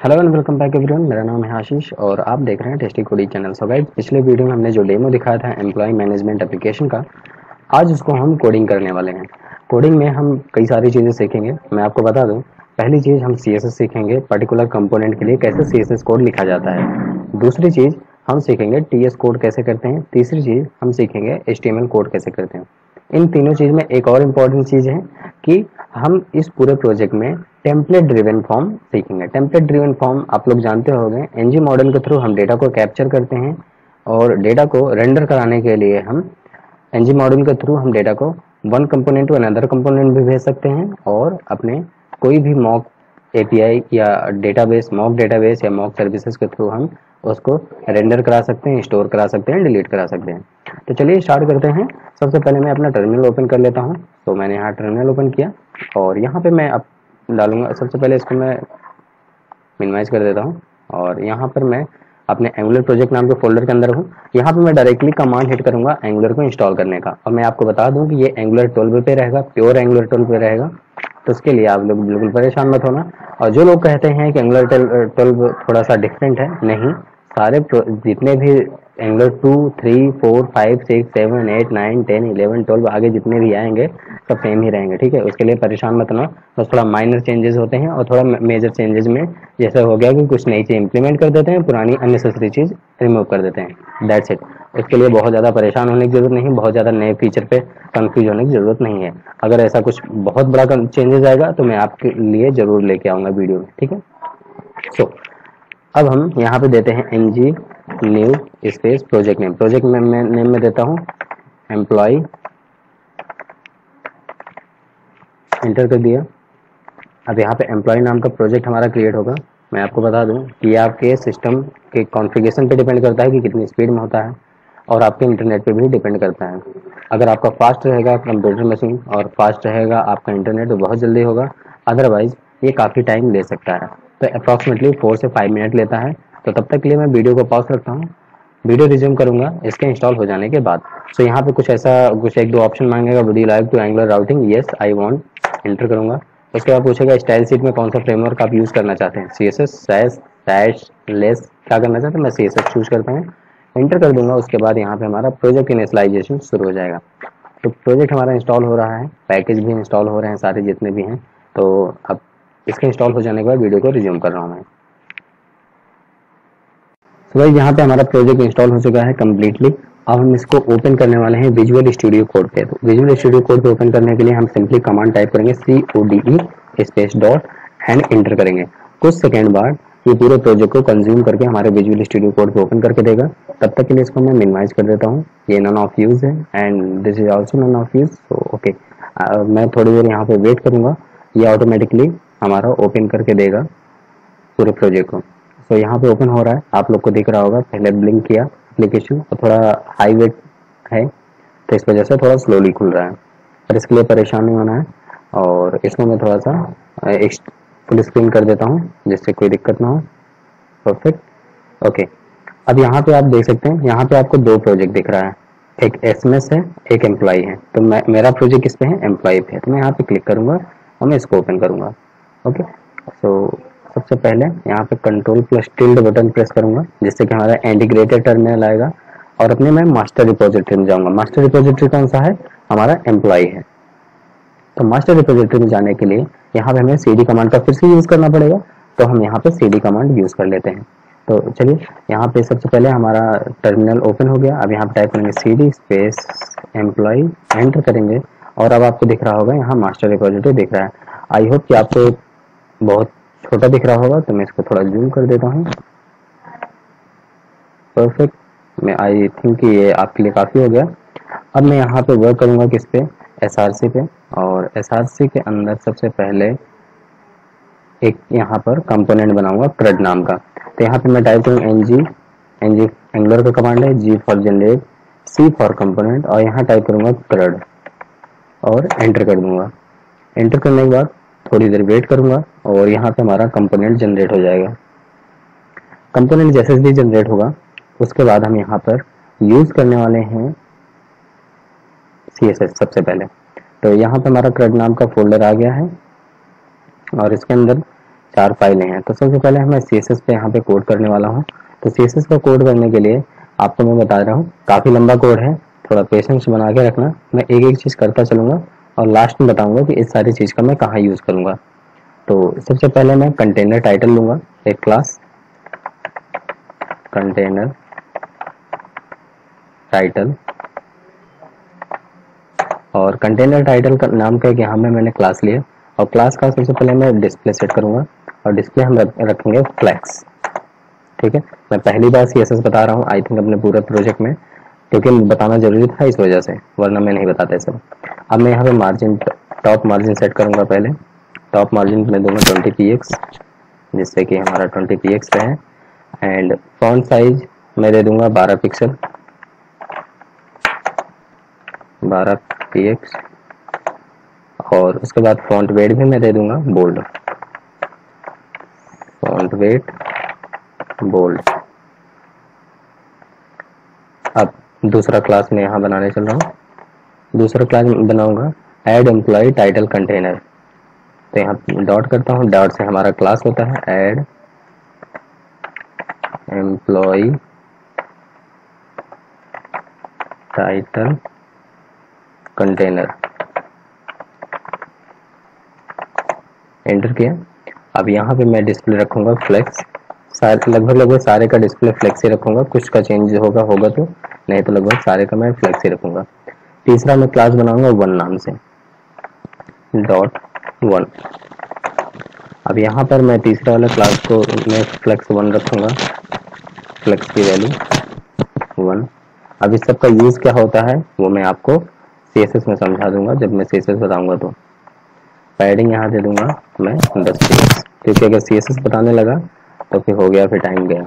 Hello and welcome back everyone. मेरा नाम है आशीष और आप देख रहे हैं tasty coding channel. So guys, पिछले वीडियो में हमने जो डेमो दिखाया था एम्प्लॉय मैनेजमेंट एप्लीकेशन का, आज उसको हम कोडिंग करने वाले हैं। कोडिंग में हम कई सारी चीज़ें सीखेंगे। मैं आपको बता दूं, पहली चीज़ हम CSS सीखेंगे, पर्टिकुलर कंपोनेंट के लिए कैसे CSS कोड लिखा जाता है। दूसरी चीज़ हम सीखेंगे TS कोड कैसे करते हैं। तीसरी चीज़ हम सीखेंगे HTML कोड कैसे करते हैं। इन तीनों चीज़ में एक और इम्पॉर्टेंट चीज़ है कि हम इस पूरे प्रोजेक्ट में टेम्पलेट ड्रिवन फॉर्म सीखेंगे। टेम्पलेट ड्रिवन फॉर्म आप लोग जानते होंगे, एनजी मॉडल के थ्रू हम डेटा को कैप्चर करते हैं और डेटा को रेंडर कराने के लिए हम एनजी मॉडल के थ्रू हम डेटा को one component to another component भी भेज सकते हैं और अपने कोई भी मॉक API या डेटाबेस, मॉक डेटाबेस या मॉक सर्विसेज के थ्रू हम उसको रेंडर करा सकते हैं, स्टोर करा सकते हैं, डिलीट करा सकते हैं। तो चलिए स्टार्ट करते हैं। सबसे पहले मैं अपना टर्मिनल ओपन कर लेता हूँ। तो मैंने यहाँ टर्मिनल ओपन किया और यहाँ पे मैं अब डालूंगा। सबसे पहले इसको मैं मिनिमाइज कर देता हूँ और यहाँ पर मैं अपने एंगुलर प्रोजेक्ट नाम के फोल्डर के अंदर हूँ। यहाँ पे मैं डायरेक्टली कमांड हिट करूंगा एंगुलर को इंस्टॉल करने का। और मैं आपको बता दूं कि ये एंगुलर 12 पे रहेगा, प्योर एंगुलर 12 पे रहेगा। तो उसके लिए आप लोग बिल्कुल परेशान मत होना। और जो लोग कहते हैं कि एंगुलर 12 थोड़ा सा डिफरेंट है, नहीं, सारे जितने भी एंगुलर 2, 3, 4, 5, 6, 7, 8, 9, 10, 11, 12 आगे जितने भी आएंगे सब सेम ही रहेंगे, ठीक है। उसके लिए परेशान मत होना। बस थोड़ा माइनर चेंजेस होते हैं और थोड़ा मेजर चेंजेस में जैसे हो गया कि कुछ नई चीज़ इंप्लीमेंट कर देते हैं, पुरानी अननेसेसरी चीज़ रिमूव कर देते हैं। That's it. इसके लिए बहुत ज़्यादा परेशान होने की जरूरत नहीं, बहुत ज़्यादा नए फीचर पे कंफ्यूज होने की जरूरत नहीं है। अगर ऐसा कुछ बहुत बड़ा चेंजेस आएगा तो मैं आपके लिए जरूर लेके आऊँगा वीडियो में, ठीक है। सो अब हम यहाँ पे देते हैं NG new space project name. Project name में देता हूँ एम्प्लॉय, एंटर कर दिया। अब यहाँ पे एम्प्लॉय नाम का प्रोजेक्ट हमारा क्रिएट होगा। मैं आपको बता दूं कि ये आपके सिस्टम के कॉन्फ़िगरेशन पे डिपेंड करता है कि कितनी स्पीड में होता है और आपके इंटरनेट पे भी डिपेंड करता है। अगर आपका फास्ट रहेगा कंप्यूटर मशीन और फास्ट रहेगा आपका इंटरनेट तो बहुत जल्दी होगा, अदरवाइज ये काफ़ी टाइम ले सकता है। तो अप्रॉक्सीमेटली 4 से 5 मिनट लेता है। तो तब तक के लिए मैं वीडियो को पॉज रखता हूँ, वीडियो रिज्यूम करूंगा इसके इंस्टॉल हो जाने के बाद। सो यहाँ पे कुछ एक दो ऑप्शन मांगेगा, would you like to Angular routing, yes I want, enter करूंगा। उसके बाद पूछेगा स्टाइल शीट में कौन सा फ्रेमवर्क आप यूज़ करना चाहते हैं, CSS, SAS, डैश, लेस, क्या करना चाहते हैं, मैं CSS चूज करता हूँ, एंटर कर दूंगा। उसके बाद यहाँ पे हमारा प्रोजेक्ट इनिशियलाइजेशन शुरू हो जाएगा। तो प्रोजेक्ट हमारा इंस्टॉल हो रहा है, पैकेज भी इंस्टॉल हो रहे हैं सारे जितने भी हैं। तो अब इसके इंस्टॉल हो जाने के बाद वीडियो को रिज्यूम कर रहा हूँ मैं। तो भाई यहाँ पे हमारा प्रोजेक्ट इंस्टॉल हो चुका है कम्प्लीटली। अब हम इसको ओपन करने वाले हैं विजुअल स्टूडियो कोड पे। तो विजुअल स्टूडियो कोड पे ओपन करने के लिए हम सिंपली कमांड टाइप करेंगे CODE space dot and enter करेंगे। कुछ सेकेंड बाद ये पूरे प्रोजेक्ट को कंज्यूम करके हमारे विजुअल स्टूडियो कोड पे ओपन करके देगा। तब तक के लिए इसको मैं मिनिमाइज कर देता हूँ। ये नन ऑफ यूज है and this is also none of use. तो ओके, मैं थोड़ी देर यहाँ पे वेट करूंगा, ये ऑटोमेटिकली हमारा ओपन करके देगा पूरे प्रोजेक्ट को। तो यहाँ पे ओपन हो रहा है, आप लोग को दिख रहा होगा। पहले ब्लिंक किया एप्लीकेशन और थोड़ा हाई वेट है तो इस वजह से थोड़ा स्लोली खुल रहा है, पर इसके लिए परेशान नहीं होना है। और इसमें मैं थोड़ा सा फुल स्क्रीन कर देता हूँ जिससे कोई दिक्कत ना हो। Perfect, okay. अब यहाँ पे आप देख सकते हैं, यहाँ पे आपको दो प्रोजेक्ट दिख रहा है, एक SMS है, एक एम्प्लॉय है। तो मेरा प्रोजेक्ट किस पे है, एम्प्लॉय पे है। तो मैं यहाँ पे क्लिक करूंगा और मैं इसको ओपन करूंगा। ओके, सो सबसे पहले यहाँ पे control plus tilde button press करूंगा जिससे कि हमारा इंटीग्रेटेड टर्मिनल आएगा और अपने मैं मास्टर रिपोजिटरी में जाऊंगा। मास्टर रिपोजिटरी कौन सा है, हमारा एम्प्लॉय है। तो मास्टर रिपोजिटरी में जाने के लिए यहाँ पे हमें CD कमांड का फिर से यूज करना पड़ेगा। तो हम यहाँ पे CD कमांड यूज कर लेते हैं। तो चलिए यहाँ पे सबसे पहले हमारा टर्मिनल ओपन हो गया। अब यहाँ पे टाइप करेंगे CD स्पेस एम्प्लॉय, एंटर करेंगे और अब आपको दिख रहा होगा यहाँ मास्टर रिपोजिटरी दिख रहा है। आई होप कि आपको बहुत छोटा दिख रहा होगा, तो मैं इसको थोड़ा जूम कर देता हूँ। परफेक्ट, मैं आई थिंक ये आपके लिए काफ़ी हो गया। अब मैं यहाँ पे वर्क करूँगा किस पे, SRC पे। और SRC के अंदर सबसे पहले एक यहाँ पर कंपोनेंट बनाऊंगा CRUD नाम का। तो यहाँ पे मैं टाइप करूँगा NG एंगुलर का कमांड है, G for generate, C for component और यहाँ टाइप करूँगा CRUD और एंटर कर दूंगा। एंटर करने के बाद थोड़ी देर वेट करूंगा और यहाँ पे हमारा कंपोनेंट जनरेट हो जाएगा। कंपोनेंट जैसे भी जनरेट होगा उसके बाद हम यहाँ पर यूज करने वाले हैं CSS सबसे पहले। तो यहाँ पे हमारा CRUD नाम का फोल्डर आ गया है और इसके अंदर 4 फाइलें हैं। तो सबसे पहले मैं CSS पे यहाँ पे कोड करने वाला हूँ। तो CSS को कोड करने के लिए आपको मैं बता रहा हूँ, काफ़ी लंबा कोड है, थोड़ा पेशेंस बना के रखना। मैं एक एक चीज़ करता चलूँगा और लास्ट में बताऊँगा कि इस सारी चीज़ का मैं कहाँ यूज़ करूँगा। तो सबसे पहले मैं कंटेनर टाइटल लूँगा, एक क्लास कंटेनर टाइटल, और कंटेनर टाइटल का नाम का यहाँ में मैंने क्लास लिया, और क्लास का सबसे पहले मैं डिस्प्ले सेट करूँगा, और डिस्प्ले हम रखेंगे फ्लेक्स। ठीक है, मैं पहली बार CSS बता रहा हूँ आई थिंक अपने पूरे प्रोजेक्ट में, क्योंकि बताना जरूरी था इस वजह से, वरना मैं नहीं बताता सब। अब मैं यहाँ पे मार्जिन, टॉप मार्जिन सेट करूँगा। पहले टॉप मार्जिन में दूंगा 20 px, जिससे कि हमारा 20 px पे है। एंड फॉन्ट साइज मैं दे दूंगा 12 पिक्सल, 12 px, और उसके बाद फॉन्ट वेट भी मैं दे दूंगा बोल्ड, फॉन्ट वेट बोल्ड। अब दूसरा क्लास मैं यहाँ बनाने चल रहा हूँ। दूसरा क्लास बनाऊंगा ऐड एम्प्लॉय टाइटल कंटेनर। तो यहाँ डॉट करता हूँ, डॉट से हमारा क्लास होता है add employ title container, enter किया। अब यहाँ पे मैं डिस्प्ले रखूंगा फ्लेक्स, लगभग सारे का डिस्प्ले फ्लेक्स ही रखूंगा, कुछ का चेंज होगा तो, नहीं तो लगभग सारे का मैं फ्लेक्स ही रखूंगा। तीसरा मैं क्लास बनाऊंगा वन नाम से, डॉट वन। अब यहाँ पर मैं तीसरा वाला क्लास को मैं फ्लेक्स वन रखूंगा, फ्लेक्स की वैल्यू 1। अब इस सब का यूज क्या होता है वो मैं आपको CSS में समझा दूंगा जब मैं CSS बताऊंगा। तो पैडिंग यहाँ दे दूंगा मैं 10 px, क्योंकि अगर CSS बताने लगा तो फिर हो गया, फिर टाइम गया।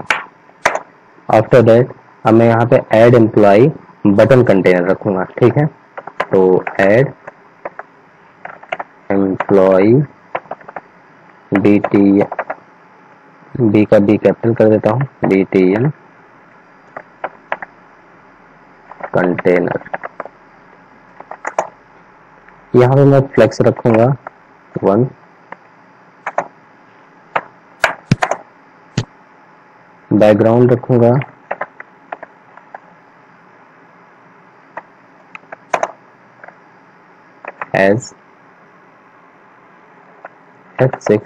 आफ्टर दैट अब मैं यहाँ पे ऐड एम्प्लॉय बटन कंटेनर रखूंगा। ठीक है, तो ऐड एम्प्लॉय BT, बी का बी कैपिटल कर देता हूँ, BTN कंटेनर। यहाँ पे मैं फ्लेक्स रखूंगा 1, बैकग्राउंड रखूंगा एज F6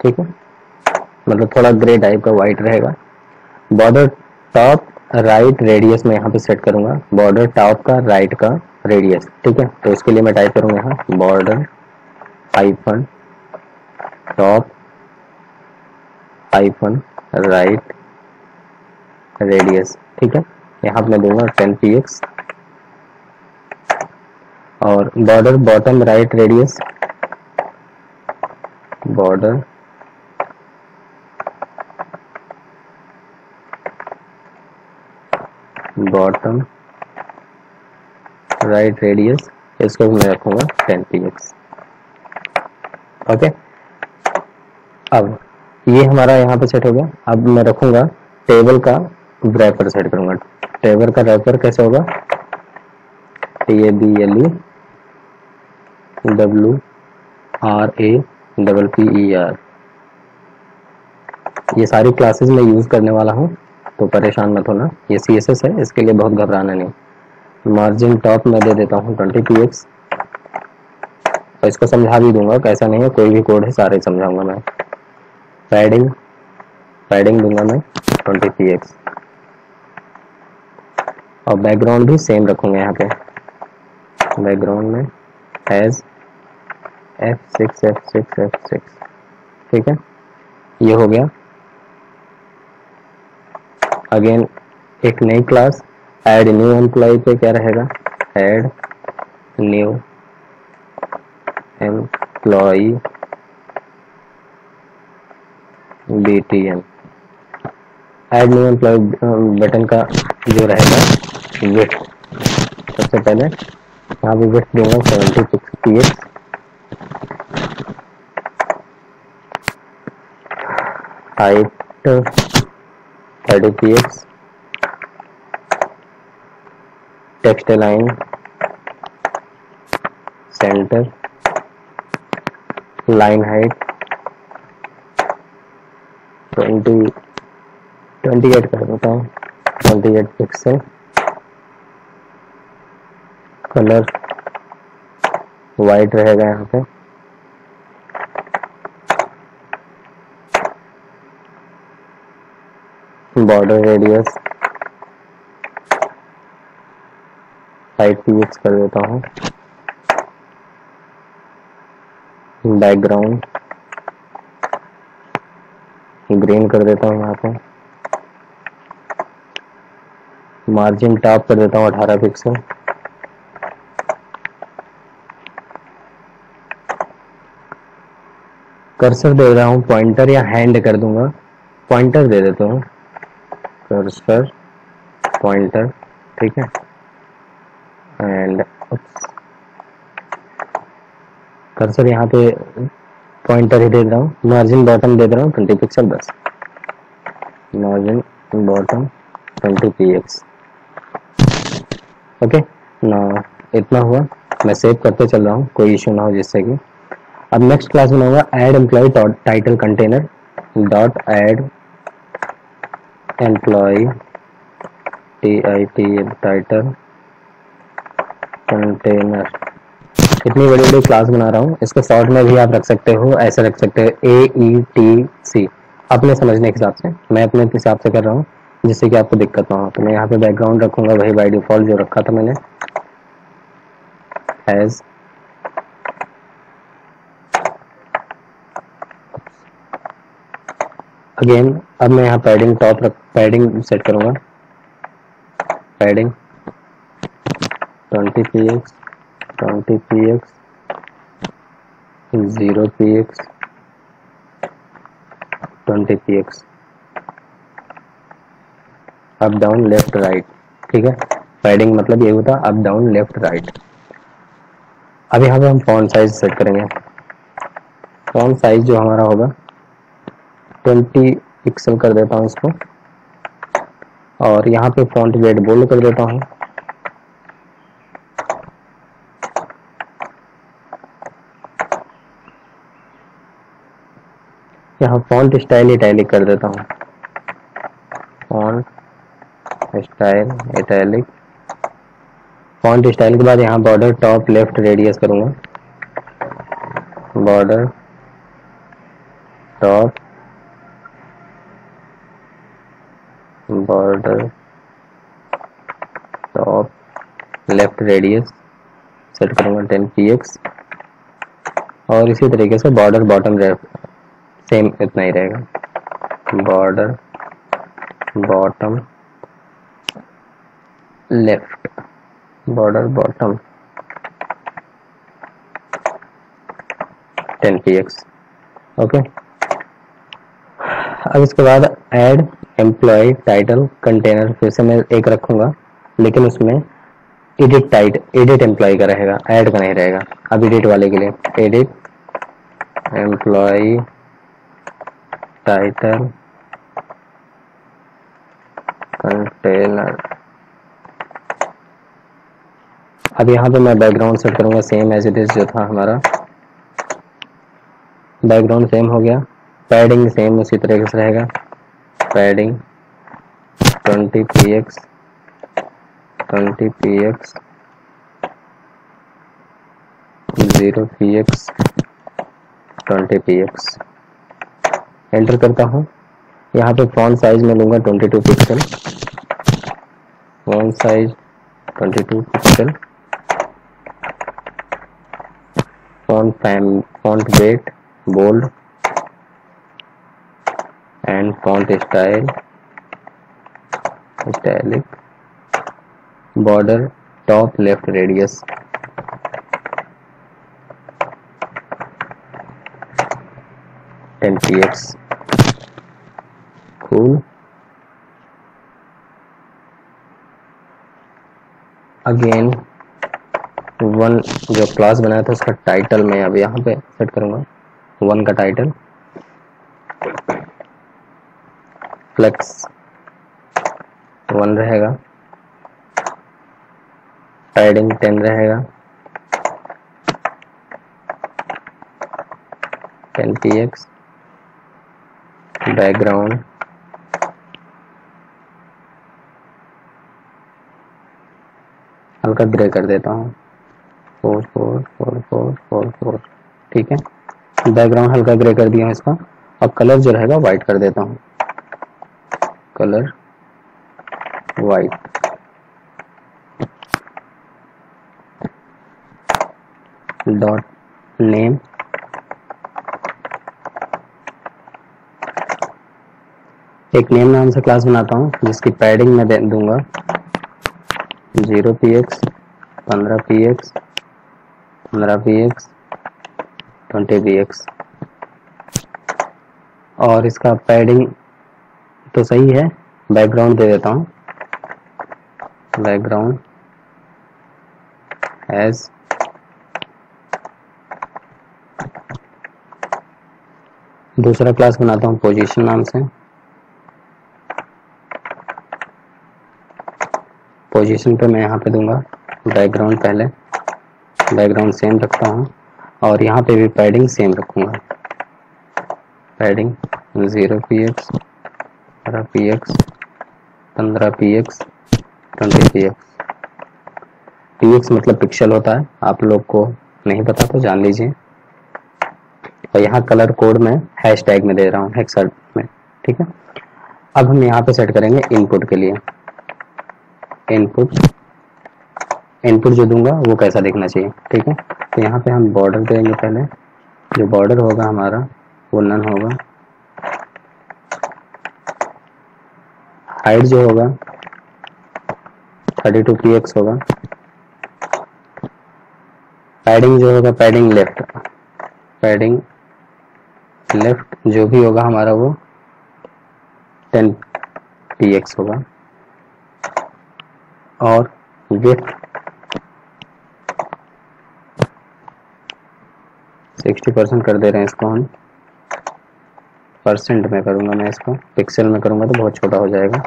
ठीक है, मतलब थोड़ा ग्रे टाइप का वाइट रहेगा। बॉर्डर टॉप राइट रेडियस में यहाँ पे सेट करूंगा, बॉर्डर टॉप का राइट का रेडियस। ठीक है, तो इसके लिए मैं टाइप करूंगा यहाँ border hyphen top hyphen right radius. ठीक है, यहाँ पे मैं दूंगा 10 px, और border bottom right radius, border bottom right radius, इसको मैं रखूंगा 10 px। ओके, अब ये हमारा यहाँ पे सेट हो गया। अब मैं रखूंगा टेबल का रैपर सेट करूंगा। टेबल का रैपर कैसे होगा, TABLE WRAPPER। ये सारी क्लासेस मैं यूज करने वाला हूँ, तो परेशान मत होना, ये CSS है, इसके लिए बहुत घबराना नहीं। मार्जिन टॉप में दे देता हूँ 20 px, और इसको समझा भी दूंगा, कैसा नहीं है, कोई भी कोड है सारे समझाऊंगा मैं। पैडिंग दूंगा मैं 20 px, और बैकग्राउंड भी सेम रखूंगा यहाँ पे, बैकग्राउंड में एज F6। ठीक है, ये हो गया। अगेन एक नई क्लास ऐड न्यू एम्प्लॉय पे क्या रहेगा, add new employ BTN। Add new employ button का जो रहेगा विड्थ, सबसे पहले यहाँ पे विड्थ दूंगा 76 px, height 30 px, text line centre, line height 28 कर देता हूँ, 28 पिक्सल। कलर वाइट रहेगा यहाँ पे। बॉर्डर रेडियस 5 px कर देता हूँ। बैकग्राउंड ग्रीन कर देता हूँ यहाँ पे। मार्जिन टॉप कर देता हूँ 18 पिक्सल। कर्सर दे रहा हूँ पॉइंटर या हैंड कर दूंगा, पॉइंटर दे देता हूँ, कर्सर पॉइंटर, ठीक है। एंड कर्सर यहाँ पे पॉइंटर ही दे रहा हूँ। मार्जिन बॉटम दे रहा हूँ 20 पिक्सल बस। Margin bottom 20 px। ओके ना, इतना हुआ। मैं सेव करते चल रहा हूँ, कोई इशू ना हो जिससे कि। अब नेक्स्ट क्लास बनाऊंगा add employ title container dot add employ title container. इतनी बड़ी बड़ी क्लास बना रहा हूँ, इसको शॉर्ट में भी आप रख सकते हो, ऐसे रख सकते हो AETC, अपने समझने के हिसाब से। मैं अपने हिसाब से कर रहा हूँ जिससे कि आपको दिक्कत ना हो। तो मैं यहाँ पे बैकग्राउंड रखूंगा वही बाय डिफॉल्ट जो रखा था मैंने, एज अगेन। अब मैं यहाँ पैडिंग सेट करूंगा, padding 20 px 0 px 20 px, up down left right, ठीक है। पैडिंग मतलब ये होता है अप डाउन लेफ्ट राइट। अब यहाँ पे हम फॉन्ट साइज सेट करेंगे। फॉन्ट साइज जो हमारा होगा 20 पिक्सल कर देता हूँ इसको, और यहाँ पे फॉन्ट वेट बोल्ड कर देता हूँ। यहाँ फॉन्ट स्टाइल इटैलिक कर देता हूँ, font style italic. Font style के बाद यहाँ बॉर्डर टॉप लेफ्ट रेडियस करूँगा, border top left radius set करूँगा 10 px, और इसी तरीके से बॉर्डर बॉटम सेम इतना ही रहेगा, border bottom left, border bottom 10 px। Okay, अब इसके बाद ऐड एम्प्लॉय टाइटल कंटेनर फिर से मैं एक रखूंगा, लेकिन उसमें एडिट एम्प्लॉय का रहेगा, ऐड का नहीं रहेगा। अब एडिट वाले के लिए एडिट एम्प्लॉय टाइटल कंटेनर। अब यहाँ पे मैं बैकग्राउंड सेट करूंगा सेम एज इट इज जो था हमारा, बैकग्राउंड सेम हो गया। पैडिंग सेम उसी तरीके से रहेगा, padding 20 px 0 px 20 px। Enter करता हूँ। यहाँ पे फॉन्ट साइज में लूंगा 22 pixel, font size 22 pixel, font weight bold and font style italic, border top left radius 10 px। Cool. Again one जो क्लास बनाया था उसका टाइटल मैं अब यहाँ पे सेट करूँगा, वन का टाइटल फ्लेक्स 1 रहेगा, पैडिंग 10 रहेगा, 10 px, बैकग्राउंड हल्का ग्रे कर देता हूँ, 444444, ठीक है। बैकग्राउंड हल्का ग्रे कर दिया इसका। अब कलर जो रहेगा वाइट कर देता हूँ, कलर वाइट। डॉट नेम एक नेम नाम से क्लास बनाता हूँ जिसकी पैडिंग मैं दे दूंगा 0px 15px 15px 20px। और इसका पैडिंग तो सही है, बैकग्राउंड दे देता हूँ, बैकग्राउंड एज दूसरा क्लास बनाता हूँ पोजीशन नाम से। पोजीशन पे मैं यहाँ पे दूंगा बैकग्राउंड, पहले बैकग्राउंड सेम रखता हूँ और यहाँ पे भी पैडिंग सेम रखूँगा, padding 0px 15px 15px 20px। px मतलब पिक्सल होता है, आप लोग को नहीं पता तो जान लीजिए। और यहाँ कलर कोड में हैशटैग में दे रहा हूँ, हेक्सा में, ठीक है। अब हम यहाँ पे सेट करेंगे इनपुट के लिए। इनपुट जो दूंगा वो कैसा दिखना चाहिए, ठीक है। तो यहाँ पे हम बॉर्डर देंगे, पहले जो बॉर्डर होगा हमारा वो नन होगा। हाइट जो होगा 32px होगा। पैडिंग जो होगा पैडिंग लेफ्ट जो भी होगा हमारा वो 10px होगा। और विड्थ 60% कर दे रहे हैं इसको हम। परसेंट में करूँगा मैं इसको, पिक्सल में करूँगा तो बहुत छोटा हो जाएगा।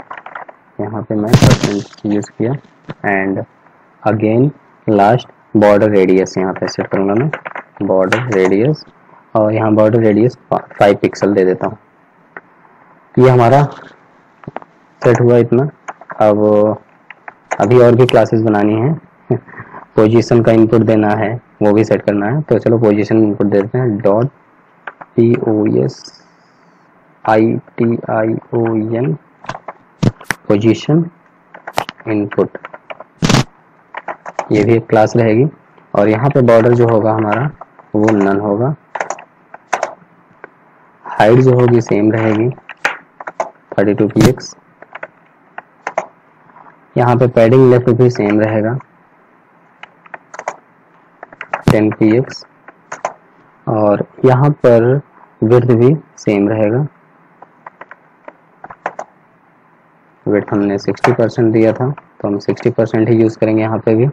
यहाँ पे मैं परसेंट यूज़ किया। And again last border radius यहाँ पे सेट करूँगा मैं, बॉर्डर रेडियस, और यहाँ बॉर्डर रेडियस 5 पिक्सल दे देता हूँ। ये हमारा सेट हुआ इतना। अब अभी और भी क्लासेस बनानी है पोजीशन का इनपुट देना है, वो भी सेट करना है। तो चलो पोजीशन इनपुट देते हैं, डॉट POSITION पोजीशन इनपुट, ये भी एक क्लास रहेगी। और यहाँ पे बॉर्डर जो होगा हमारा वो नन होगा। हाइट जो होगी सेम रहेगी 32px। यहाँ पे पैडिंग लेफ्ट भी सेम रहेगा 10px। और यहाँ पर विड्थ भी सेम रहेगा, विड्थ हमने 60% दिया था तो हम 60% ही यूज़ करेंगे यहाँ पे भी।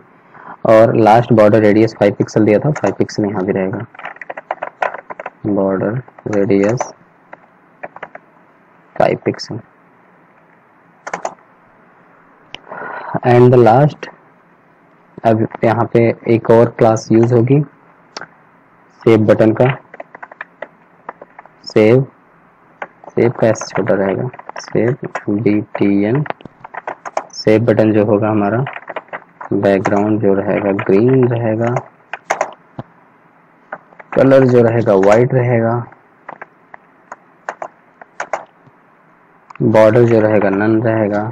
और लास्ट बॉर्डर रेडियस 5 पिक्सल दिया था, 5 पिक्सल यहाँ भी रहेगा, border radius 5 pixel. And the last, अब यहाँ पे एक और क्लास यूज होगी सेव बटन का। सेव का ऐसे छोटा रहेगा, सेव BTN। सेव बटन जो होगा हमारा, बैकग्राउंड जो रहेगा ग्रीन रहेगा, कलर जो रहेगा वाइट रहेगा, बॉर्डर जो रहेगा नन रहेगा।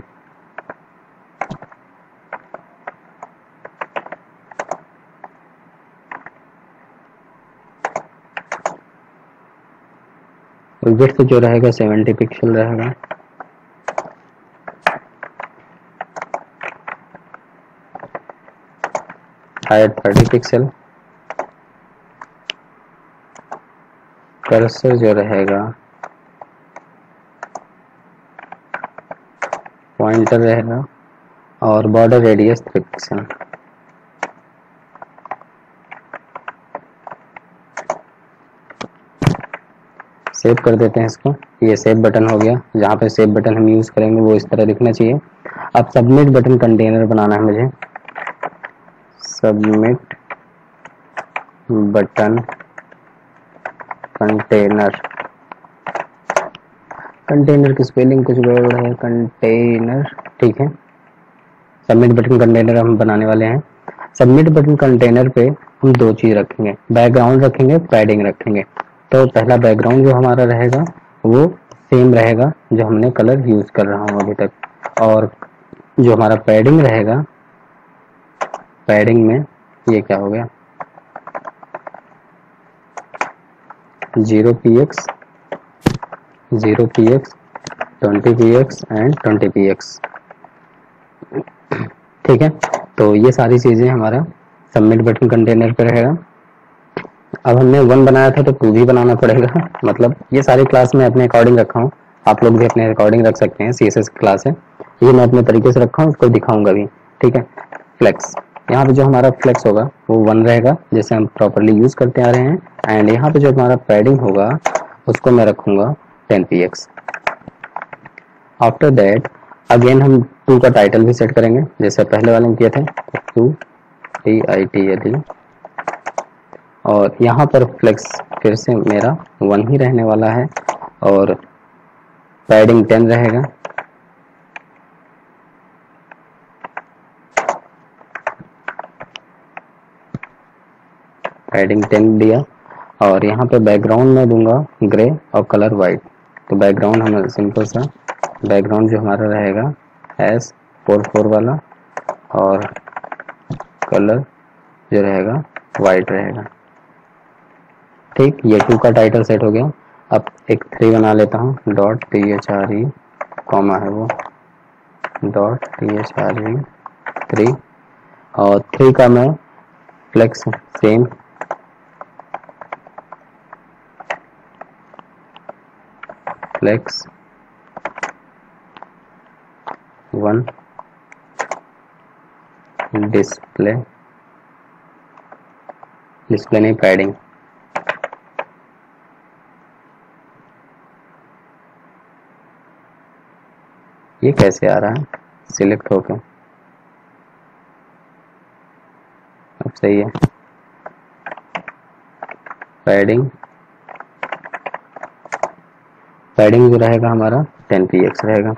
विड्थ जो रहेगा 70 पिक्सल रहेगा। Height 30 pixel. कर्सर जो रहेगा पॉइंटर रहेगा। और बॉर्डर रेडियस 3 पिक्सल। सेव कर देते हैं इसको। ये सेव बटन हो गया। जहाँ पे सेव बटन हम यूज़ करेंगे वो इस तरह दिखना चाहिए। अब सबमिट बटन कंटेनर बनाना है मुझे। सबमिट बटन कंटेनर, कंटेनर की स्पेलिंग कुछ गड़बड़ है, कंटेनर, ठीक है। सबमिट बटन कंटेनर हम बनाने वाले हैं। सबमिट बटन कंटेनर पे हम दो चीज रखेंगे, बैकग्राउंड रखेंगे, पैडिंग रखेंगे। तो पहला बैकग्राउंड जो हमारा रहेगा वो सेम रहेगा जो हमने कलर यूज कर रहा हूँ अभी तक, और जो हमारा पैडिंग रहेगा, पैडिंग में ये क्या हो गया, 0px, 0px, 20px and 20px, ठीक है। तो ये सारी चीजें हमारा सबमिट बटन कंटेनर पे रहेगा। अब हमने 1 बनाया था तो 2 भी बनाना पड़ेगा, मतलब ये सारी क्लास में अपने अकॉर्डिंग रखा हूँ, आप लोग भी अपने अकॉर्डिंग रख सकते हैं। CSS क्लास है, ये मैं अपने तरीके से रखा हूँ, उसको दिखाऊंगा भी, ठीक है। फ्लेक्स, यहाँ पे जो हमारा फ्लेक्स होगा वो 1 रहेगा, जैसे हम प्रॉपरली यूज करते आ रहे हैं। एंड यहाँ पे जो हमारा पैडिंग होगा उसको मैं रखूंगा 10px। आफ्टर दैट अगेन हम 2 का टाइटल भी सेट करेंगे, जैसे पहले वाले में किया था, 2 title, और यहाँ पर फ्लेक्स फिर से मेरा 1 ही रहने वाला है, और पैडिंग 10 रहेगा। पैडिंग 10 दिया, और यहाँ पे बैकग्राउंड में दूंगा ग्रे और कलर वाइट। तो बैकग्राउंड हमारा सिंपल सा बैकग्राउंड जो हमारा रहेगा S44 वाला, और कलर जो रहेगा वाइट रहेगा, ठीक। ये 2 का टाइटल सेट हो गया। अब एक 3 बना लेता हूँ, .thre, कॉमा है वो, .thre 3, और 3 का मैं फ्लेक्स सेम, फ्लेक्स 1, डिस्प्ले नहीं, पैडिंग, ये कैसे आ रहा है सिलेक्ट होके, अब सही है। पैडिंग जो रहेगा हमारा 10px रहेगा।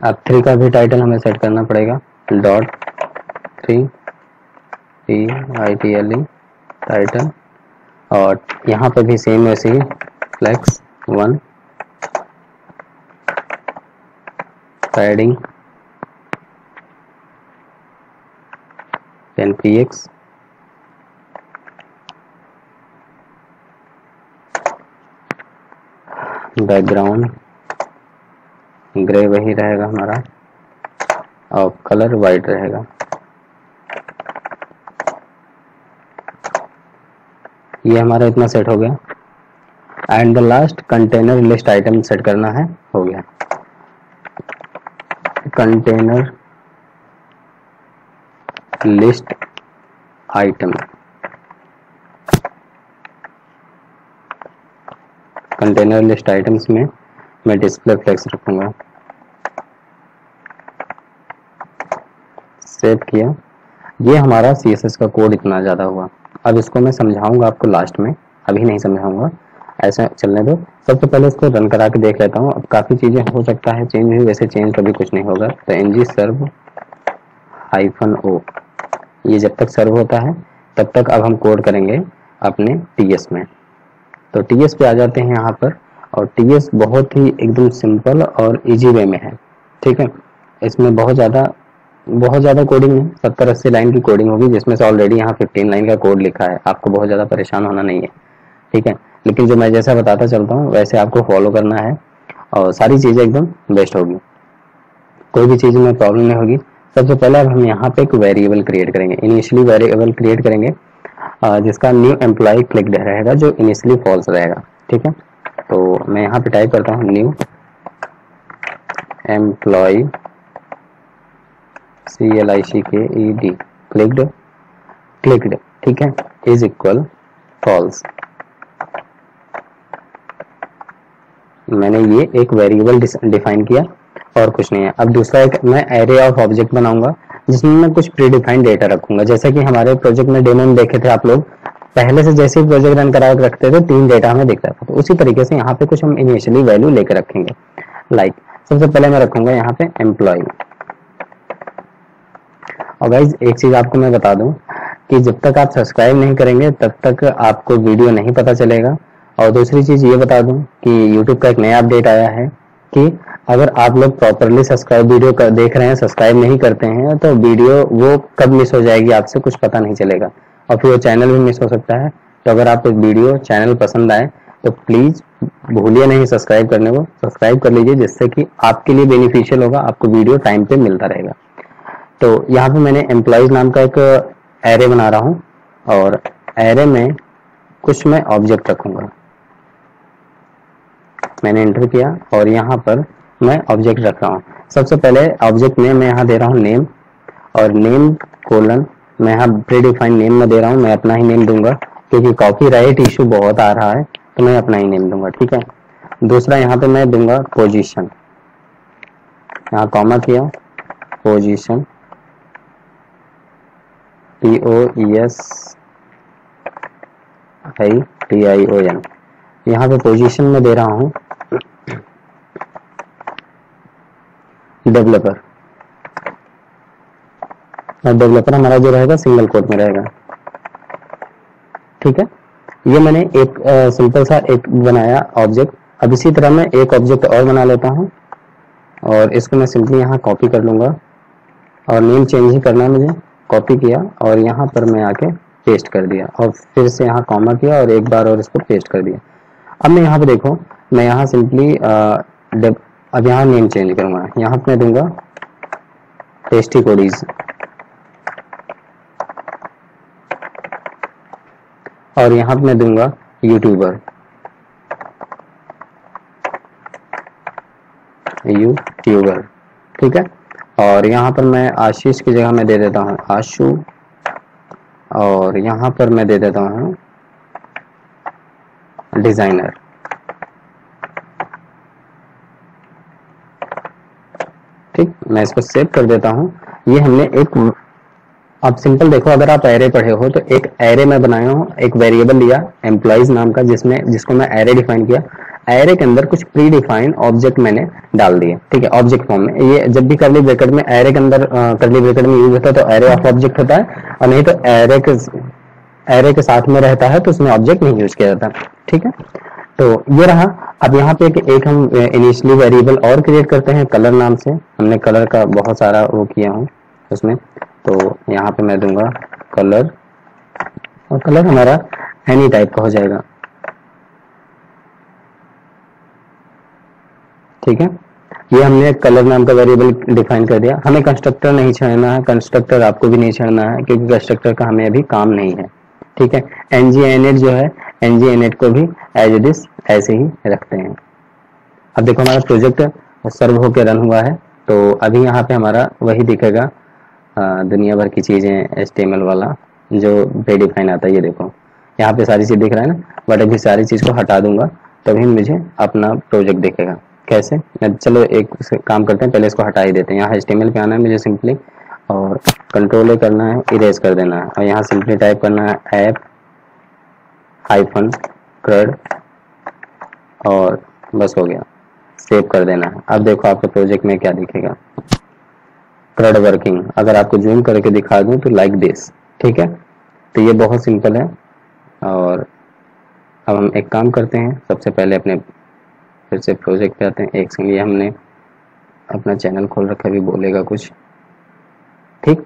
अब 3 का भी टाइटल हमें सेट करना पड़ेगा, .3 title टाइटल, और यहाँ पे भी सेम वैसे ही flex 1, padding 10px, background grey वही रहेगा हमारा, और कलर वाइट रहेगा। ये हमारा इतना सेट हो गया। And the last container list item set करना है, हो गया। Container list item, container list items में मैं डिस्प्ले फ्लेक्स रखूंगा, सेव किया। ये हमारा CSS का कोड इतना ज़्यादा हुआ। अब इसको मैं समझाऊंगा आपको लास्ट में, अभी नहीं समझाऊंगा, ऐसा चलने दो। सबसे पहले इसको रन करा के देख लेता हूँ। अब काफ़ी चीज़ें हो सकता है चेंज हुई, वैसे चेंज कभी कुछ नहीं होगा। तो ng सर्व -o, ये जब तक सर्व होता है तब तक अब हम कोड करेंगे अपने TS में। तो TS पे आ जाते हैं यहाँ पर, और TS बहुत ही एकदम सिंपल और इजी वे में है, ठीक है। इसमें बहुत ज़्यादा कोडिंग नहीं, 70-80 लाइन की कोडिंग होगी, जिसमें से ऑलरेडी यहाँ 15 लाइन का कोड लिखा है। आपको बहुत ज़्यादा परेशान होना नहीं है, ठीक है। लेकिन जो मैं जैसा बताता चलता हूँ वैसे आपको फॉलो करना है, और सारी चीज़ें एकदम बेस्ट होगी, कोई भी चीज़ में प्रॉब्लम नहीं होगी। सबसे पहले अब हम यहाँ पे एक वेरिएबल क्रिएट करेंगे, इनिशियली वेरिएबल क्रिएट करेंगे जिसका न्यू एम्प्लॉय क्लिक्ड रहेगा, जो इनिशियली फॉल्स रहेगा, ठीक है। तो मैं यहाँ पे टाइप करता हूँ न्यू एम्प्लॉय CLICKED क्लिक्ड, ठीक है, इज इक्वल फॉल्स। मैंने ये एक वेरिएबल डिफाइन किया और कुछ नहीं है। अब दूसरा एक मैं एरे ऑफ ऑब्जेक्ट बनाऊंगा जिसमें मैं कुछ प्री डिफाइंड डेटा रखूंगा, जैसा कि हमारे प्रोजेक्ट में डेमो में देखे थे आप लोग, पहले से जैसे ही प्रोजेक्ट रन करा रखते थे 3 डेटा हमें दिख रहा था, तो उसी तरीके से यहाँ पे कुछ हम इनिशियली वैल्यू लेकर रखेंगे। लाइक सबसे पहले मैं रखूंगा यहाँ पे एम्प्लॉय। और गाइज एक चीज आपको मैं बता दूं कि जब तक आप सब्सक्राइब नहीं करेंगे तब तक आपको वीडियो नहीं पता चलेगा। और दूसरी चीज ये बता दूं कि YouTube का एक नया अपडेट आया है कि अगर आप लोग प्रॉपरली सब्सक्राइब वीडियो देख रहे हैं, सब्सक्राइब नहीं करते हैं, तो वीडियो वो कब मिस हो जाएगी आपसे कुछ पता नहीं चलेगा, और फिर वो चैनल भी मिस हो सकता है। तो अगर आपको वीडियो चैनल पसंद आए तो प्लीज भूलिए नहीं सब्सक्राइब करने को, सब्सक्राइब कर लीजिए, जिससे कि आपके लिए बेनिफिशियल होगा, आपको वीडियो टाइम पे मिलता रहेगा। तो यहाँ पे मैंने एम्प्लॉयज नाम का एक एरे बना रहा हूँ, और एरे में कुछ मैं ऑब्जेक्ट रखूंगा। मैंने एंटर किया और यहाँ पर मैं ऑब्जेक्ट रख रहा हूँ। सबसे पहले ऑब्जेक्ट में मैं यहाँ दे रहा हूँ नेम, और नेम कोलन मैं यहाँ प्रीडिफाइंड नेम में दे रहा हूँ, मैं अपना ही नेम दूंगा क्योंकि कॉपीराइट इशू बहुत आ रहा है, तो मैं अपना ही नेम दूंगा, ठीक है। दूसरा यहाँ पे मैं दूंगा पोजीशन, यहाँ कॉमा किया, पोजीशन POESITION, यहाँ पे पोजीशन में दे रहा हूँ डेवलपर, और डेवलपर हमारा जो रहेगा सिंगल कोट में रहेगा, ठीक है। ये मैंने एक सिंपल सा एक बनाया ऑब्जेक्ट। अब इसी तरह मैं एक ऑब्जेक्ट और बना लेता हूँ, और इसको मैं सिंपली यहाँ कॉपी कर लूंगा, और नेम चेंज ही करना है मुझे। कॉपी किया और यहाँ पर मैं आके पेस्ट कर दिया, और फिर से यहाँ कॉमा किया और एक बार और इसको पेस्ट कर दिया। अब मैं यहाँ पे देखो, मैं यहाँ सिंपली अब यहाँ नेम चेंज करूंगा, यहाँ पे मैं दूंगा टेस्टी कोडीज, और यहाँ पे मैं दूंगा यूट्यूबर, ठीक है। और यहाँ पर मैं आशीष की जगह मैं दे देता हूँ आशु, और यहाँ पर मैं दे देता हूँ डिजाइनर, ठीक। मैं इसको सेव कर देता हूँ। ये हमने एक, अब सिंपल देखो, अगर आप एरे पढ़े हो तो एक एरे में बनाया हूँ, एक वेरिएबल लिया एम्प्लॉइज नाम का, जिसको मैं एरे डिफाइन किया। एरे के अंदर कुछ प्री डिफाइंड ऑब्जेक्ट मैंने डाल दिए, ठीक है, ऑब्जेक्ट फॉर्म में। ये जब भी करली ब्रैकेट में एरे के अंदर करली ब्रैकेट में यूज होता है तो एरे ऑफ ऑब्जेक्ट होता है, और नहीं तो एरे के साथ में रहता है तो उसमें ऑब्जेक्ट नहीं यूज किया जाता, ठीक है। तो ये रहा। अब यहाँ पे एक हम इनिशियली वेरिएबल और क्रिएट करते हैं कलर नाम से। हमने कलर का बहुत सारा वो किया हूँ उसमें, तो यहाँ पे मैं दूंगा कलर, और कलर हमारा एनी टाइप का हो जाएगा, ठीक है। ये हमने कलर नाम का वेरिएबल डिफाइन कर दिया। हमें कंस्ट्रक्टर नहीं छेड़ना है, कंस्ट्रक्टर आपको भी नहीं छेड़ना है क्योंकि कंस्ट्रक्टर का हमें अभी काम नहीं है, ठीक है। ng-init जो है, ng-init को भी एज इट इज ऐसे ही रखते हैं। अब देखो हमारा प्रोजेक्ट सर्व होकर रन हुआ है, तो अभी यहाँ पे हमारा वही दिखेगा दुनिया भर की चीजें HTML वाला जो प्रीडिफाइन आता है। ये देखो यहाँ पे सारी चीज दिख रहा है ना, बट अभी सारी चीज को हटा दूंगा तभी मुझे अपना प्रोजेक्ट दिखेगा। कैसे? चलो एक काम करते हैं, पहले इसको हटा ही देते हैं। यहाँ HTML पे आना है मुझे सिंपली, और कंट्रोल ए करना है, इरेज कर देना है, और यहाँ सिंपली टाइप करना है app-crud, और बस हो गया, सेव कर देना है। अब देखो आपके प्रोजेक्ट में क्या दिखेगा, crud वर्किंग। अगर आपको जूम करके दिखा दूं तो लाइक दिस, ठीक है। तो ये बहुत सिंपल है। और अब हम एक काम करते हैं, सबसे पहले अपने फिर से प्रोजेक्ट पे आते हैं। एक सेकंड, ये हमने अपना चैनल खोल रखा है, भी बोलेगा कुछ, ठीक।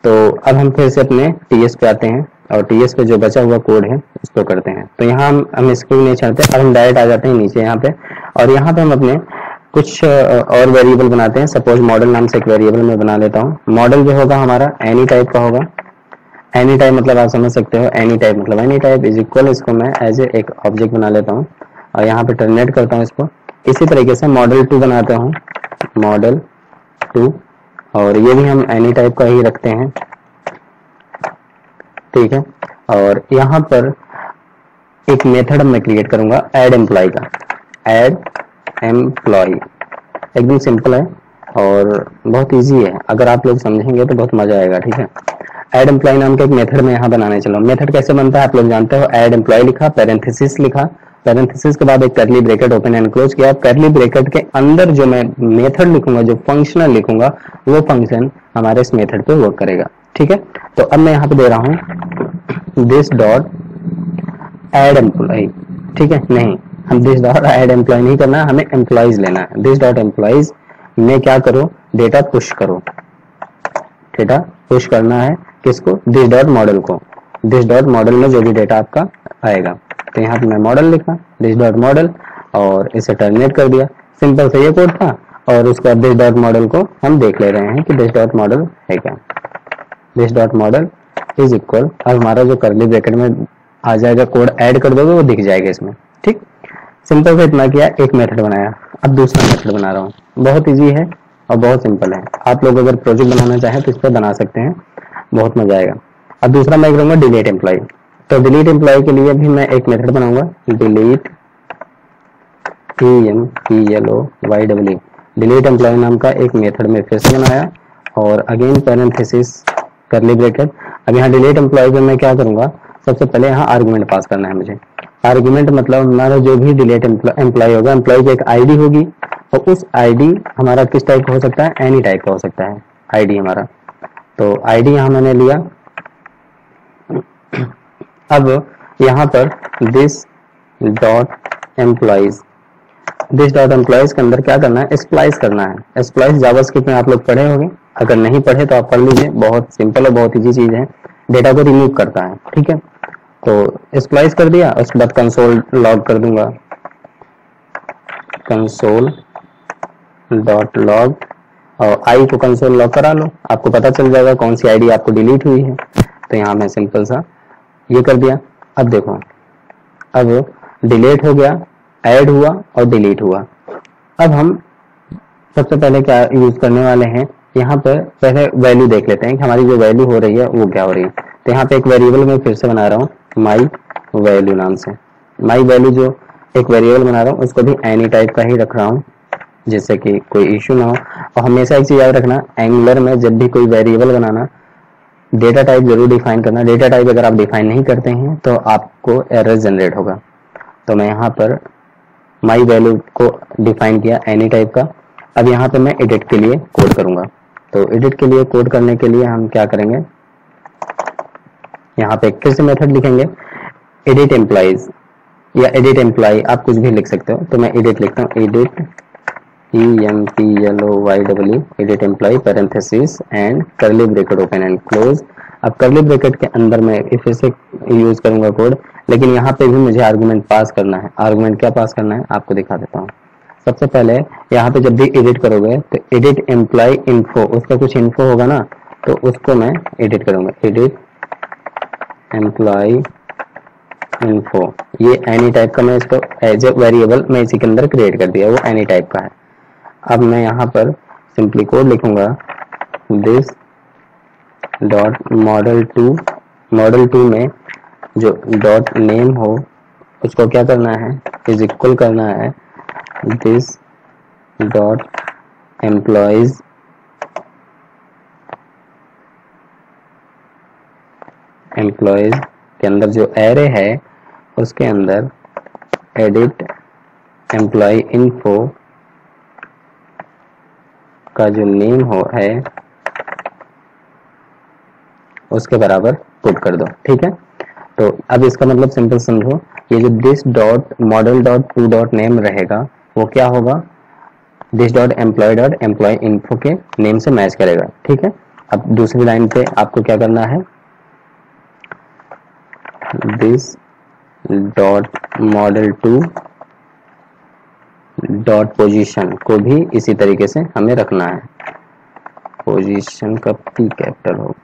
तो अब हम फिर से अपने TS पे आते हैं, और TS पे जो बचा हुआ कोड है उसको करते हैं। तो यहाँ हम इसको नहीं छाड़ते, अब हम डायरेक्ट आ जाते हैं नीचे यहाँ पे, और यहाँ पे हम अपने कुछ और वेरिएबल बनाते हैं। सपोज मॉडल नाम से एक वेरिएबल मैं बना लेता हूँ। मॉडल जो होगा हमारा एनी टाइप का होगा। एनी टाइप मतलब आप समझ सकते हो, एनी टाइप मतलब एनी टाइप इज इक्वल, इसको मैं एज ए एक ऑब्जेक्ट बना लेता हूँ और यहाँ पे टर्मिनेट करता हूँ इसको। इसी तरीके से मॉडल 2 बनाता हूँ, मॉडल 2, और ये भी हम एनी टाइप का ही रखते हैं, ठीक है। और यहाँ पर एक मेथड मैं क्रिएट करूंगा ऐड एम्प्लॉय का, ऐड एम्प्लॉय। एकदम सिंपल है और बहुत इजी है, अगर आप लोग समझेंगे तो बहुत मजा आएगा, ठीक है। ऐड एम्प्लॉय नाम का एक मेथड में यहाँ बनाने चलो। मेथड कैसे बनता है आप लोग जानते हो। ऐड एम्प्लॉय लिखा, पैरेंथेसिस लिखा, पैरेंथेसिस के बाद एक करली ब्रैकेट ओपन एंड क्लोज किया। करली ब्रैकेट के अंदर जो मैं मेथड लिखूंगा, जो फंक्शनल लिखूंगा, वो फंक्शन हमारे इस मेथड पे वर्क करेगा। ठीक है, तो अब मैं यहाँ पे दे रहा हूँ दिस डॉट ऐड एम्प्लॉय। ठीक है, नहीं, हम दिस डॉट ऐड एम्प्लॉय नहीं करना है, हमें एम्प्लॉयज लेना है। दिस डॉट एम्प्लॉयज में क्या करो, डेटा पुश करो। डेटा पुश करना है किसको, दिस डॉट मॉडल को। दिस डॉट मॉडल में जो भी डेटा आपका आएगा, तो यहाँ पे मैं मॉडल लिखा, दिस डॉट मॉडल, और इसे टर्मिनेट कर दिया। सिंपल से ये कोड था, और उसके बाद दिस डॉट मॉडल को हम देख ले रहे हैं कि दिस डॉट मॉडल है क्या। This dot model is equal, अब हमारा जो करली ब्रैकेट में आ जाएगा, कोड ऐड कर दोगे वो दिख जाएगा इसमें। ठीक, सिंपल से इतना किया, एक मेथड बनाया। अब दूसरा मेथड बना रहा हूँ, बहुत इजी है और बहुत सिंपल है। आप लोग अगर प्रोजेक्ट बनाना चाहें तो इस पर बना सकते हैं, बहुत मजा आएगा। अब दूसरा मैं करूंगा डिलीट एम्प्लॉय। तो डिलीट एम्प्लॉय के लिए भी मैं एक मेथड बनाऊंगा, डिलीट EMPLOY। डिलीट एम्प्लॉय नाम का एक मेथड में फिर से बनाया, और अगेन पैरेंथेसिस करली ब्रैकेट। अब यहाँ डिलीट एम्प्लॉय पे मैं क्या करूंगा, सबसे पहले यहाँ आर्गुमेंट पास करना है मुझे। आर्गुमेंट मतलब हमारा जो भी डिलीट एम्प्लॉय होगा, एम्प्लॉय की एक आईडी होगी, और उस आईडी हमारा किस टाइप का हो सकता है, एनी टाइप का हो सकता है आईडी हमारा। तो आईडी यहाँ मैंने लिया। अब यहाँ पर this dot employees, this dot employees के अंदर क्या करना है, स्प्लाइस करना है। स्प्लाइस जावास्क्रिप्ट में आप लोग पढ़े होंगे, अगर नहीं पढ़े तो आप पढ़ लीजिए, बहुत सिंपल और बहुत इजी चीज है, डेटा को रिमूव करता है। ठीक है, तो स्प्लाइस कर दिया, उसके बाद कंसोल लॉग कर दूंगा, कंसोल डॉट लॉग, और आई को कंसोल लॉग करा लो, आपको पता चल जाएगा कौन सी आईडी आपको डिलीट हुई है। तो यहाँ मैं सिंपल सा ये कर दिया। अब देखो, अब डिलीट हो गया, ऐड हुआ और डिलीट हुआ। अब हम सबसे पहले क्या यूज करने वाले हैं, यहाँ पर पहले वैल्यू देख लेते हैं कि हमारी जो वैल्यू हो रही है वो क्या हो रही है। तो यहाँ पे एक वेरिएबल में फिर से बना रहा हूँ, माई वैल्यू नाम से। माई वैल्यू जो एक वेरिएबल बना रहा हूँ, उसको भी एनी टाइप का ही रख रहा हूँ, जिससे कि कोई इश्यू ना हो। और हमेशा एक चीज याद रखना, एंगुलर में जब भी कोई वेरिएबल बनाना, डेटा टाइप जरूर डिफाइन करना। डेटा टाइप अगर आप डिफाइन नहीं करते हैं तो आपको एरर जनरेट होगा। तो मैं यहाँ पर माई वैल्यू को डिफाइन किया एनी टाइप का। अब यहाँ पे मैं एडिट के लिए कोड करूंगा। तो एडिट के लिए कोड करने के लिए हम क्या करेंगे, यहाँ पे फिर से मेथड लिखेंगे, एडिट एम्प्लॉयज या एडिट एम्प्लॉय, आप कुछ भी लिख सकते हो। तो मैं एडिट लिखता हूँ, edit EMPLOY, edit employ parenthesis and curly bracket open and close. अब करली ब्रैकेट के अंदर मैं फिर से यूज करूंगा कोड, लेकिन यहाँ पे भी मुझे आर्गुमेंट पास करना है। आर्गुमेंट क्या पास करना है आपको दिखा देता हूँ। सबसे पहले यहाँ पे जब भी एडिट करोगे तो एडिट एम्प्लॉय इन्फो, उसका कुछ इन्फो होगा ना, तो उसको मैं एडिट करूंगा, एडिट एम्प्लॉय इन्फो। ये एनी टाइप का मैं इसको एज ए वेरिएबल मैं इसी के अंदर क्रिएट कर दिया, वो एनी टाइप का है। अब मैं यहाँ पर सिंपली कोड लिखूंगा, दिस डॉट मॉडल टू में जो डॉट नेम हो उसको क्या करना है, इज इक्वल करना है दिस डॉट एम्प्लॉयज के अंदर जो एरे है उसके अंदर एडिट एम्प्लॉय इन्फो का जो नेम हो है उसके बराबर पुट कर दो। ठीक है, तो अब इसका मतलब सिंपल समझो, ये जो this dot model dot to dot name रहेगा वो क्या होगा, दिस डॉट एम्प्लॉय इन्फो के नेम से मैच करेगा। ठीक है, अब दूसरी लाइन पे आपको क्या करना है, this dot model to dot position को भी इसी तरीके से हमें रखना है। पोजीशन का पी कैपिटल हो,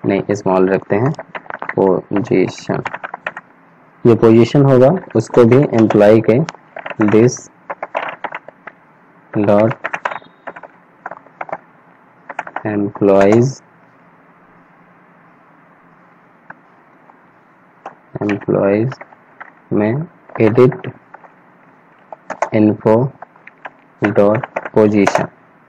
नहीं स्मॉल रखते हैं, पोजीशन, ये पोजीशन होगा उसको भी एम्प्लॉय के दिस डॉट एम्प्लॉयज में एडिट इन्फो डॉट पोजीशन।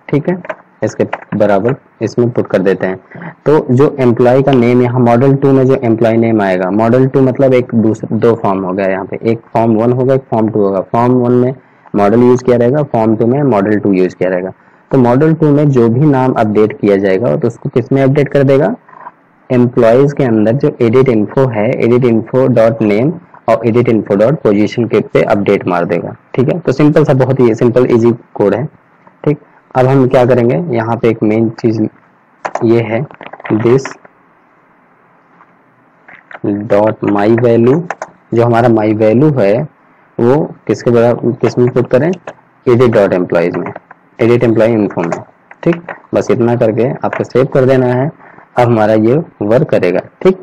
ठीक है, इसके बराबर इसमें पुट कर देते हैं। तो जो एम्प्लॉय का नेम यहाँ मॉडल 2 में जो एम्प्लॉय नेम आएगा, मॉडल 2 मतलब एक दूसरा दो फॉर्म हो गया यहाँ पे, एक फॉर्म 1 होगा, एक फॉर्म 2 होगा। फॉर्म 1 में मॉडल यूज किया रहेगा, फॉर्म 2 में मॉडल 2 यूज किया रहेगा। तो मॉडल 2 में जो भी नाम अपडेट किया जाएगा तो उसको किस में अपडेट कर देगा, एम्प्लॉयज के अंदर जो एडिट इन्फो है, एडिट इन्फो डॉट नेम और एडिट इन्फो डॉट पोजिशन के पे अपडेट मार देगा। ठीक है, तो सिंपल सा, बहुत ही सिंपल इजी कोड है। ठीक, अब हम क्या करेंगे, यहाँ पे एक मेन चीज ये है, दिस डॉट माई वैल्यू, जो हमारा माई वैल्यू है वो किसके बराबर, किस में पुट करें, एडिट डॉट एम्प्लॉयज में, एडिट एम्प्लॉय इन्फो में। ठीक, बस इतना करके आपको सेव कर देना है। अब हमारा ये वर्क करेगा। ठीक,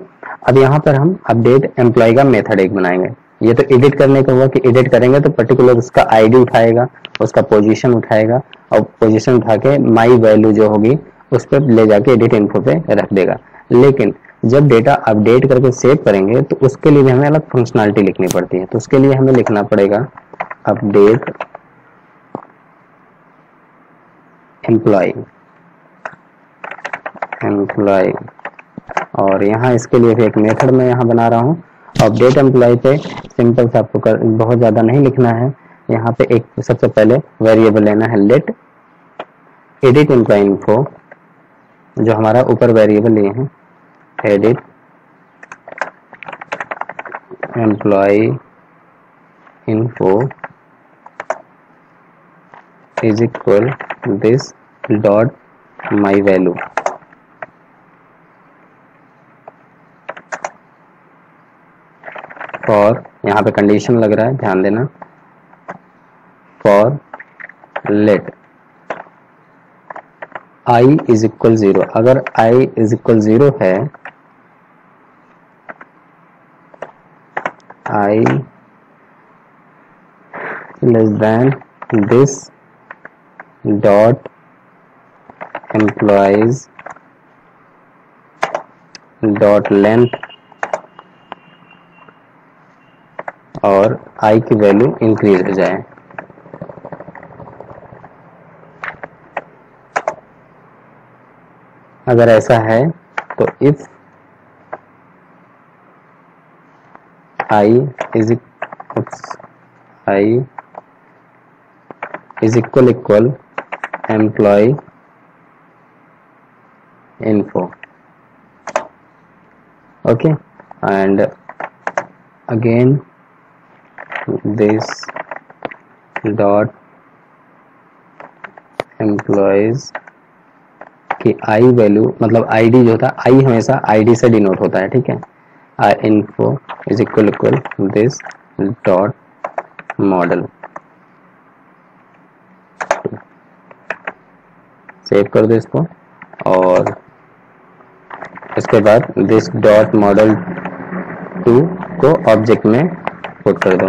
अब यहाँ पर हम अपडेट एम्प्लॉय का मेथड एक बनाएंगे। ये तो एडिट करने का हुआ कि एडिट करेंगे तो पर्टिकुलर उसका आईडी उठाएगा, उसका पोजीशन उठाएगा और पोजीशन उठा के माई वैल्यू जो होगी उस पर ले जाके एडिट इन्फो पे रख देगा। लेकिन जब डेटा अपडेट करके सेव करेंगे तो उसके लिए भी हमें अलग फंक्शनलिटी लिखनी पड़ती है। तो उसके लिए हमें लिखना पड़ेगा अपडेट एम्प्लॉय, और यहाँ इसके लिए भी एक मेथड मैं यहाँ बना रहा हूँ। अपडेट एम्प्लॉय पे सिंपल सा आपको बहुत ज्यादा नहीं लिखना है। यहाँ पे एक सबसे पहले वेरिएबल लेना है, लेट एडिट एम्प्लॉय इन्फो, जो हमारा ऊपर वेरिएबल लिए हैं, edit employ info is equal this dot my value. For, यहाँ पे कंडीशन लग रहा है, ध्यान देना, for let I is equal 0, अगर आई इज इक्वल 0 है, I less than this dot employees dot length, और आई की वैल्यू इंक्रीज हो जाए। अगर ऐसा है तो if I is equal employ info, okay, and again this dot employees की आई वैल्यू, मतलब आईडी जो होता है, आई हमेशा आईडी से डिनोट होता है। ठीक है, I info is equal this dot model. Save कर दो इसको, और इसके बाद दिस डॉट मॉडल 2 को ऑब्जेक्ट में पुट कर दो,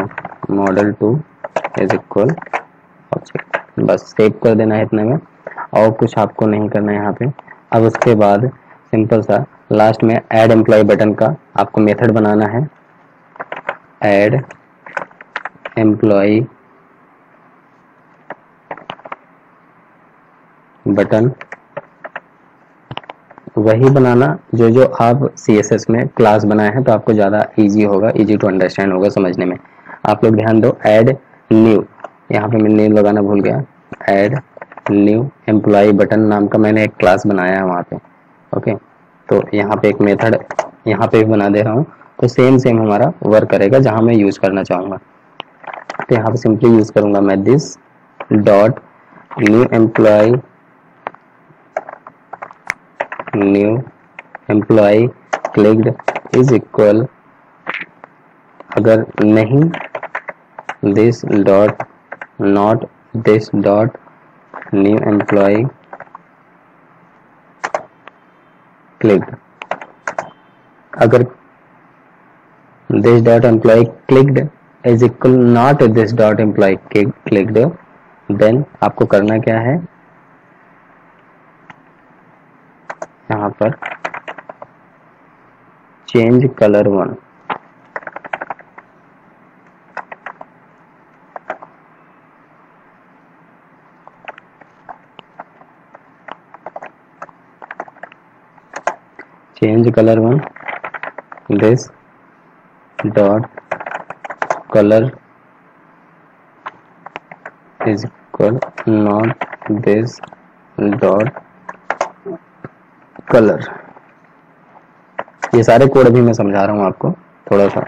मॉडल 2 इज इक्वल ऑब्जेक्ट। बस सेव कर देना है इतने में, और कुछ आपको नहीं करना है यहाँ पे। अब उसके बाद सिंपल सा लास्ट में ऐड एम्प्लॉय बटन का आपको मेथड बनाना है, ऐड एम्प्लॉय बटन, वही बनाना जो जो आप CSS में क्लास बनाए हैं, तो आपको ज़्यादा इजी होगा, इजी टू अंडरस्टैंड होगा समझने में। आप लोग ध्यान दो, ऐड न्यू, यहाँ पे मैं न्यू लगाना भूल गया, ऐड न्यू एम्प्लॉय बटन नाम का मैंने एक क्लास बनाया है वहाँ पे। ओके, तो यहाँ पे एक मेथड यहाँ पे भी बना दे रहा हूँ, तो सेम हमारा वर्क करेगा जहाँ मैं यूज करना चाहूँगा। तो यहाँ पे सिंपली यूज करूँगा मैं this dot new employ clicked is equal, अगर नहीं this dot not this dot new employ clicked, अगर this dot employ clicked is equal not this dot employ clicked, then आपको करना क्या है, यहाँ पर change colour 1, change colour one, this dot colour is equal not this dot colour. ये सारे code अभी मैं समझा रहा हूँ आपको, थोड़ा सा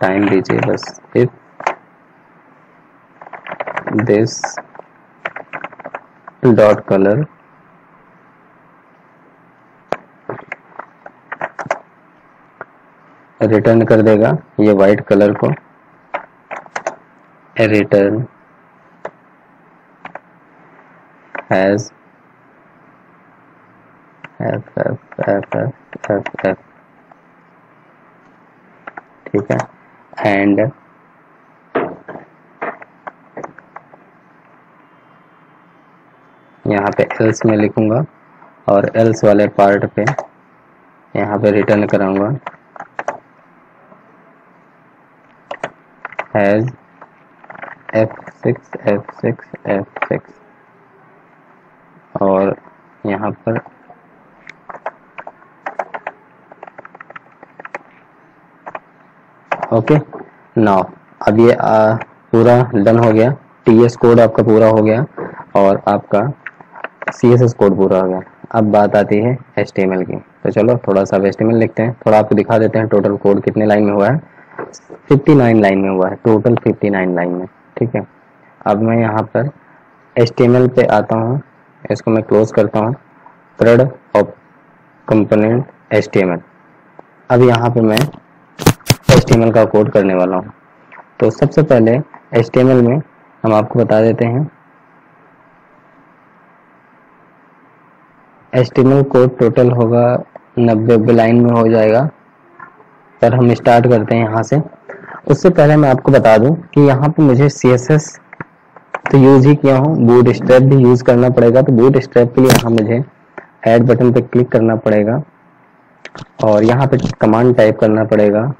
टाइम दीजिए बस। If this dot colour return कर देगा ये वाइट कलर को, return has F F F F F F, ठीक है। एंड यहाँ पे एल्स में लिखूंगा और एल्स वाले पार्ट पे यहाँ पे रिटर्न कराऊंगा हैज F6 F6 F6 और यहाँ पर ओके नाउ अब ये पूरा डन हो गया, TS कोड आपका पूरा हो गया और आपका CSS कोड पूरा हो गया। अब बात आती है HTML की, तो चलो थोड़ा सा HTML लिखते हैं, थोड़ा आपको दिखा देते हैं टोटल कोड कितने लाइन में हुआ है। 59 लाइन में हुआ है टोटल, 59 लाइन में, ठीक है। अब मैं यहाँ पर HTML पे आता हूँ, इसको मैं क्लोज करता हूँ, CRUD ऑफ कंपोनेंट HTML। अब यहाँ पे मैं HTML का कोड करने वाला हूँ। तो सबसे पहले HTML में हम आपको बता देते हैं HTML कोड टोटल होगा 90 लाइन में हो जाएगा, पर हम स्टार्ट करते हैं यहाँ से। उससे पहले मैं आपको बता दूं कि यहाँ पे मुझे CSS तो यूज ही किया हूँ, बूटस्ट्रैप भी यूज करना पड़ेगा। तो बूटस्ट्रैप के लिए यहाँ मुझे ऐड बटन पे क्लिक करना पड़ेगा और यहाँ पे कमांड टाइप करना पड़ेगा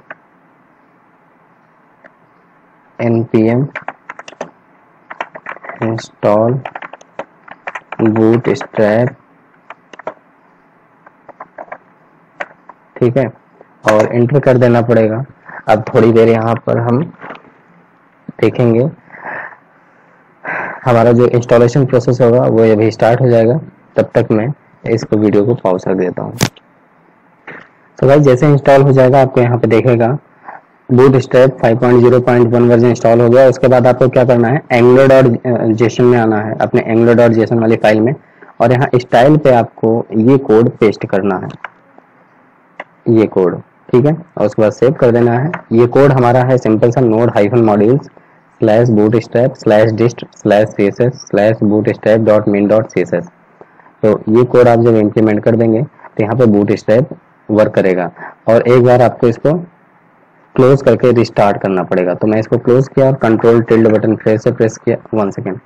npm install bootstrap, ठीक है, और एंटर कर देना पड़ेगा। अब थोड़ी देर यहाँ पर हम देखेंगे, हमारा जो इंस्टॉलेशन प्रोसेस होगा वो अभी स्टार्ट हो जाएगा। तब तक मैं इसको वीडियो को पॉज कर देता हूँ। तो भाई जैसे इंस्टॉल हो जाएगा आपको यहाँ पे देखेगा बूटस्ट्रैप 5.0.1 वर्जन इंस्टॉल हो गया। उसके बाद आपको क्या करना है, angular.json में आना है, अपने angular.json वाली फाइल में, और यहाँ स्टाइल पे आपको ये कोड पेस्ट करना है, ये कोड, ठीक है। और उसके बाद सेव कर देना है। ये कोड हमारा है सिंपल सा node-modules/bootstrap/dist/css/bootstrap.main.css। तो ये कोड आप जब इम्प्लीमेंट कर देंगे तो यहाँ पे बूटस्ट्रैप वर्क करेगा। और एक बार आपको इसको क्लोज करके रिस्टार्ट करना पड़ेगा। तो मैं इसको क्लोज किया और कंट्रोल टिल्ड बटन फिर से प्रेस किया, 1 सेकेंड,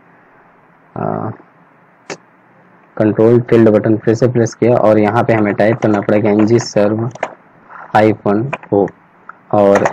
कंट्रोल टिल्ड बटन फिर से प्रेस किया और यहाँ पे हमें टाइप करना पड़ेगा ngserv-o और